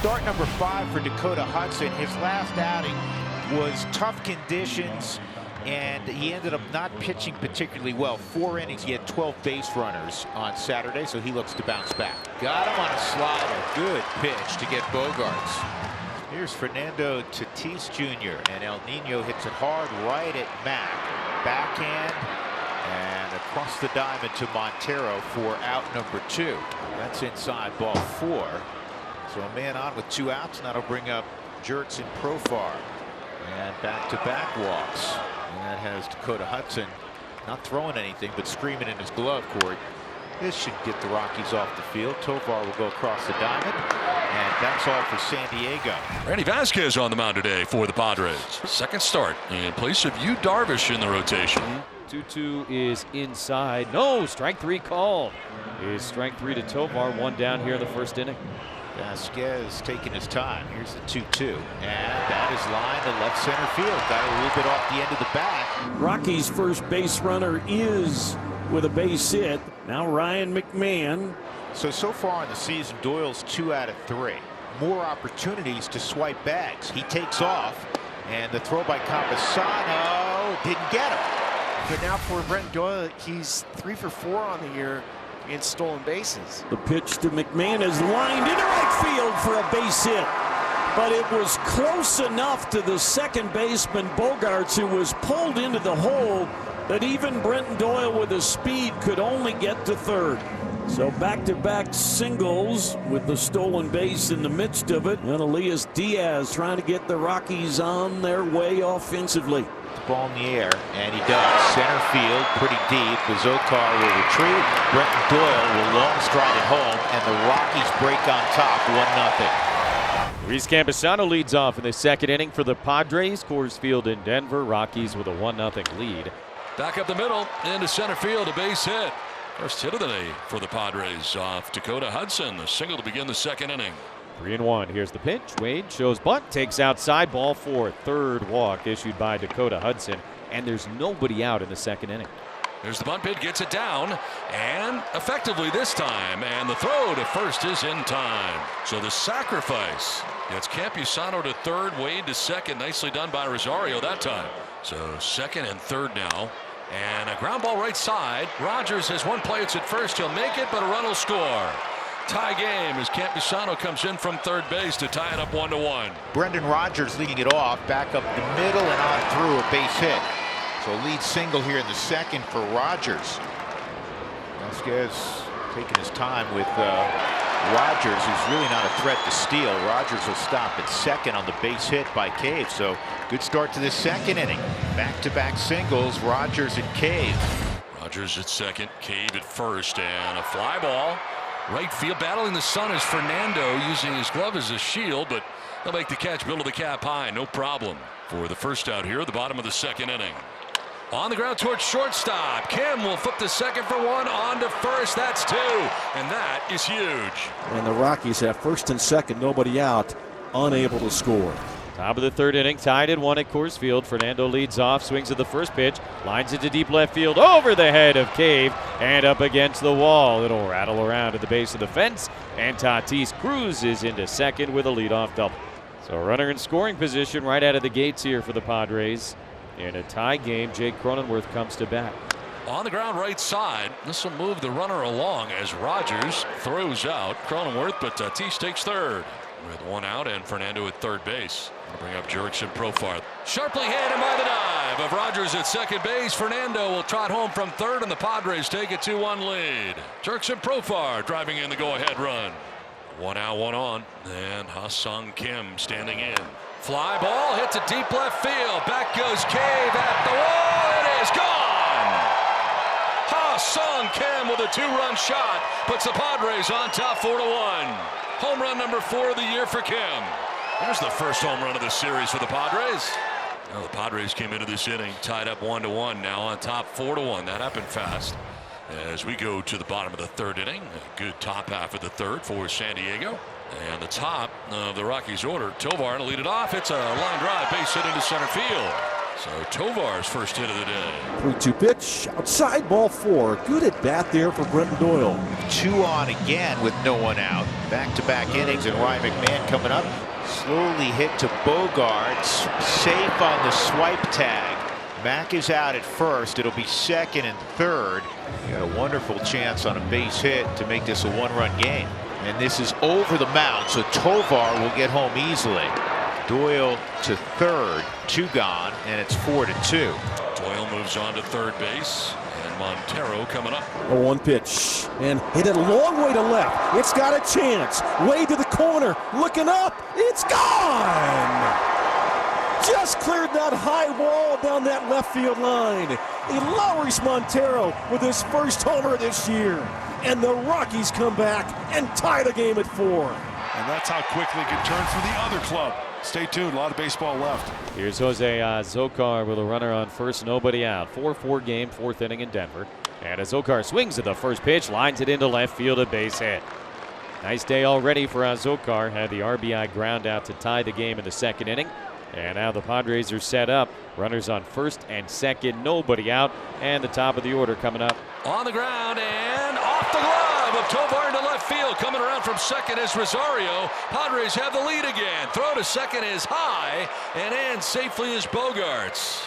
Start number 5 for Dakota Hudson. His last outing was tough conditions, and he ended up not pitching particularly well. 4 innings, he had 12 base runners on Saturday, so he looks to bounce back. Got him on a slider. Good pitch to get Bogarts. Here's Fernando Tatis Jr., and El Nino hits it hard right at Mac. Backhand and across the diamond to Montero for out number 2. That's inside, ball 4. So a man on with 2 outs, and that'll bring up Jerks and Profar. And back-to-back walks. And that has Dakota Hudson not throwing anything, but screaming in his glove cord. This should get the Rockies off the field. Tovar will go across the diamond, and that's all for San Diego. Randy Vasquez on the mound today for the Padres. Second start in place of Yu Darvish in the rotation. 2-2 is inside. No, strike 3 called. Is strike 3 to Tovar. 1 down here in the first inning. Vasquez taking his time. Here's the 2-2, and that is lined to left center field. Got a little bit off the end of the bat. Rockies' first base runner is with a base hit. Now Ryan McMahon. So far in the season, Doyle's 2 out of 3. More opportunities to swipe bags. He takes off, and the throw by Campusano didn't get him. But now for Brent Doyle, he's 3 for 4 on the year in stolen bases. The pitch to McMahon is lined into right field for a base hit. But it was close enough to the second baseman, Bogarts, who was pulled into the hole, that even Brent Doyle with his speed could only get to third. So back-to-back singles with the stolen base in the midst of it. And Elias Diaz trying to get the Rockies on their way offensively. The ball in the air, and he does. Center field, pretty deep. Bazokar will retreat. Brenton Doyle will long stride it home, and the Rockies break on top, 1-0. Luis Campusano leads off in the second inning for the Padres. Coors Field in Denver. Rockies with a 1-0 lead. Back up the middle into center field, a base hit. First hit of the day for the Padres off Dakota Hudson. A single to begin the second inning. 3-1. Here's the pitch. Wade shows bunt, takes outside, ball 4. Third walk issued by Dakota Hudson, and there's nobody out in the second inning. There's the bunt, gets it down, and effectively this time, and the throw to first is in time. So the sacrifice gets Campusano to third, Wade to second. Nicely done by Rosario that time. So second and third now, and a ground ball right side. Rogers has one play. It's at first. He'll make it, but a run will score. Tie game as Campusano comes in from third base to tie it up 1-1. Brendan Rodgers leading it off, back up the middle and on through a base hit. So lead single here in the second for Rodgers. Vasquez taking his time with Rodgers, who's really not a threat to steal. Rodgers will stop at second on the base hit by Cave. So good start to this second inning. Back-to-back singles, Rodgers and Cave. Rodgers at second, Cave at first, and a fly ball. Right field, battling the sun is Fernando, using his glove as a shield, but they'll make the catch, middle of the cap high, no problem for the first out here at the bottom of the second inning. On the ground towards shortstop. Kim will flip to second for 1, on to first. That's 2, and that is huge. And the Rockies have first and second, nobody out, unable to score. Top of the third inning, tied at 1 at Coors Field. Fernando leads off, swings at the first pitch, lines it to deep left field, over the head of Cave, and up against the wall. It'll rattle around at the base of the fence, and Tatis cruises into second with a leadoff double. So a runner in scoring position right out of the gates here for the Padres. In a tie game, Jake Cronenworth comes to bat. On the ground right side, this will move the runner along as Rogers throws out Cronenworth, but Tatis takes third with 1 out and Fernando at third base. Bring up Jerks and Profar. Sharply hit, and by the dive of Rogers at second base, Fernando will trot home from third, and the Padres take a 2-1 lead. Jerks and Profar driving in the go-ahead run. 1 out, 1 on, and Ha-Sung Kim standing in. Fly ball hit to deep left field. Back goes Cave at the wall. It is gone. Ha-Sung Kim with a 2-run shot puts the Padres on top 4-1. Home run number 4 of the year for Kim. There's the first home run of the series for the Padres. Well, the Padres came into this inning tied up 1-1, now on top 4-1. That happened fast. As we go to the bottom of the third inning, a good top half of the third for San Diego. And the top of the Rockies order, Tovar to lead it off. It's a line drive, base hit into center field. So Tovar's first hit of the day. 3-2 pitch, outside, ball 4. Good at bat there for Brenton Doyle. 2 on again with no one out. Back-to-back innings, and Ryan McMahon coming up. Slowly hit to Bogarts. Safe on the swipe tag. Mack is out at first. It'll be second and third. You got a wonderful chance on a base hit to make this a 1-run game. And this is over the mound, so Tovar will get home easily. Doyle to third, 2 gone, and it's 4-2. Doyle moves on to third base, and Montero coming up. A 1 pitch, and hit it a long way to left. It's got a chance. Way to the corner, looking up. It's gone! Just cleared that high wall down that left field line. He lowers Montero with his first homer this year. And the Rockies come back and tie the game at 4. And that's how quickly it can turn for the other club. Stay tuned, a lot of baseball left. Here's Jose Azocar with a runner on first, nobody out. 4-4 game, 4th inning in Denver. And Azocar swings at the first pitch, lines it into left field, a base hit. Nice day already for Azocar. Had the RBI ground out to tie the game in the 2nd inning. And now the Padres are set up. Runners on first and second, nobody out. And the top of the order coming up. On the ground and off the glove of Tovar into left field. Coming around from second is Rosario. Padres have the lead again. Throw to second is high, and in safely is Bogarts.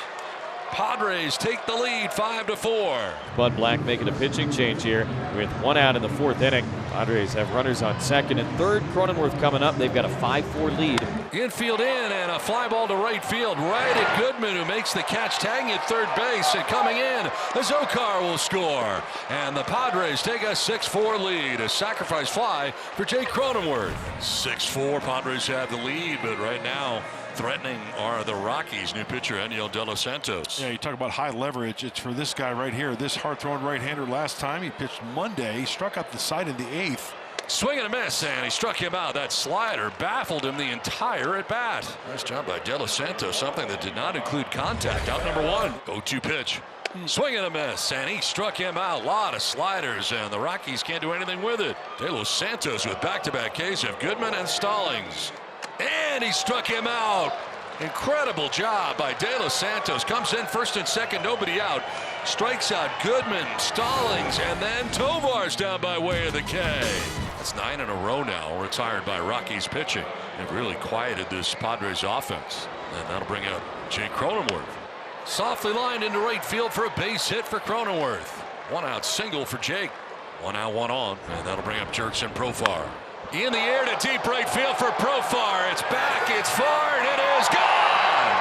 Padres take the lead 5-4. Bud Black making a pitching change here with 1 out in the 4th inning. Padres have runners on second and third. Cronenworth coming up. They've got a 5-4 lead. Infield in, and a fly ball to right field. Right at Goodman, who makes the catch, tagging at third base. And coming in, Azocar will score. And the Padres take a 6-4 lead. A sacrifice fly for Jake Cronenworth. 6-4, Padres have the lead, but right now threatening are the Rockies. New pitcher Eniel De Los Santos. Yeah, you talk about high leverage. It's for this guy right here. This hard-throwing right-hander last time. He pitched Monday. He struck out the side in the 8th. Swing and a miss, and he struck him out. That slider baffled him the entire at bat. Nice job by De Los Santos, something that did not include contact. Out number 1. 0-2 pitch. Swing and a miss, and he struck him out. A lot of sliders, and the Rockies can't do anything with it. De Los Santos with back-to-back Ks of Goodman and Stallings. And he struck him out. Incredible job by De Los Santos. Comes in first and second, nobody out. Strikes out Goodman, Stallings, and then Tovar's down by way of the K. That's 9 in a row now retired by Rockies pitching. They've really quieted this Padres offense. And that'll bring up Jake Cronenworth. Softly lined into right field for a base hit for Cronenworth. 1 out single for Jake. 1 out, 1 on. And that'll bring up Jurickson Profar. In the air to deep right field for Profar. It's back, it's far, and it is gone!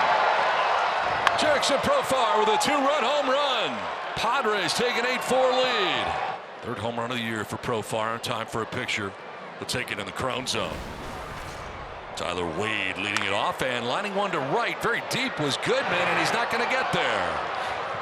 Jurickson Profar with a 2-run home run. Padres take an 8-4 lead. 3rd home run of the year for Profar. Time for a picture. We'll take it in the Crone zone. Tyler Wade leading it off, and lining one to right. Very deep was Goodman, and he's not going to get there.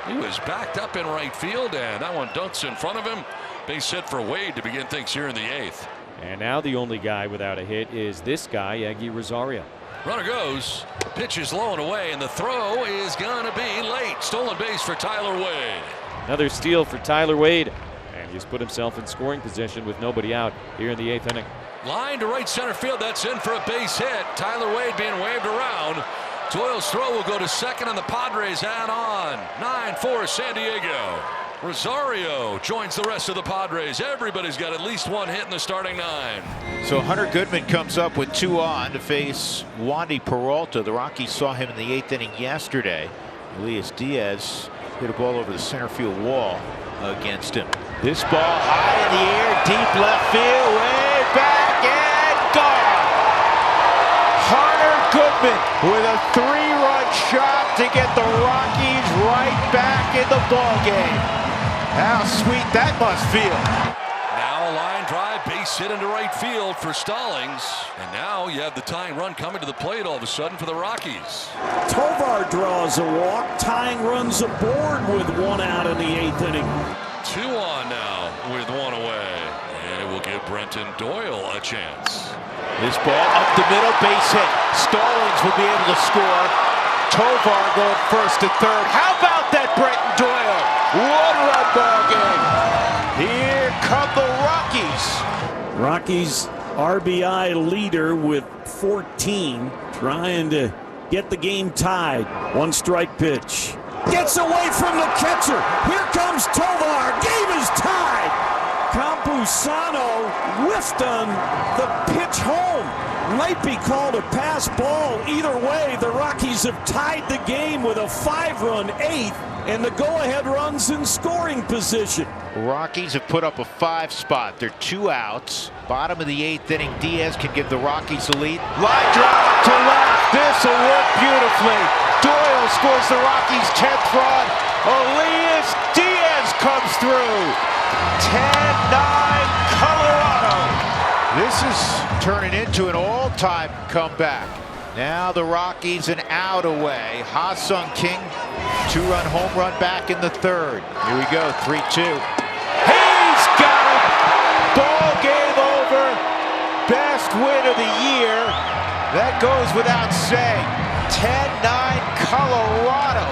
He was backed up in right field, and that one dunks in front of him. Base hit for Wade to begin things here in the 8th. And now the only guy without a hit is this guy, Eggy Rosario. Runner goes. Pitch is low and away, and the throw is going to be late. Stolen base for Tyler Wade. Another steal for Tyler Wade. And he's put himself in scoring position with nobody out here in the 8th inning. Line to right center field. That's in for a base hit. Tyler Wade being waved around. Doyle's throw will go to second, and the Padres add on. 9-4 San Diego. Rosario joins the rest of the Padres. Everybody's got at least 1 hit in the starting 9. So Hunter Goodman comes up with 2 on to face Wandy Peralta. The Rockies saw him in the 8th inning yesterday. Elias Diaz hit a ball over the center field wall against him. This ball high in the air, deep left field, way back and gone. Hunter Goodman with a 3-run shot to get the Rockies right back in the ballgame. How sweet that must feel. Now a line drive, base hit into right field for Stallings. And now you have the tying run coming to the plate all of a sudden for the Rockies. Tovar draws a walk. Tying runs aboard with 1 out in the 8th inning. 2 on now with 1 away. And it will give Brenton Doyle a chance. This ball up the middle, base hit. Stallings will be able to score. Tovar going first to third. How about that, Brenton Doyle? 1-run ball game. Here come the Rockies. Rockies RBI leader with 14, trying to get the game tied. 1 strike pitch. Gets away from the catcher. Here comes Tovar. Game is tied. Campusano whiffed on the pitch home. Might be called a pass ball. Either way, the Rockies have tied the game with a 5-run 8th, and the go-ahead runs in scoring position. Rockies have put up a 5 spot. They're 2 outs. Bottom of the 8th inning, Diaz can give the Rockies the lead. Line drive to left. This will work beautifully. Doyle scores the Rockies' 10th run. Elias Diaz comes through. 10-9 Colorado. This is turning into an all-time comeback. Now the Rockies an out away. Ha-Sung King, 2-run home run back in the 3rd. Here we go, 3-2. He's got it! Ball game over. Best win of the year. That goes without saying. 10-9 Colorado.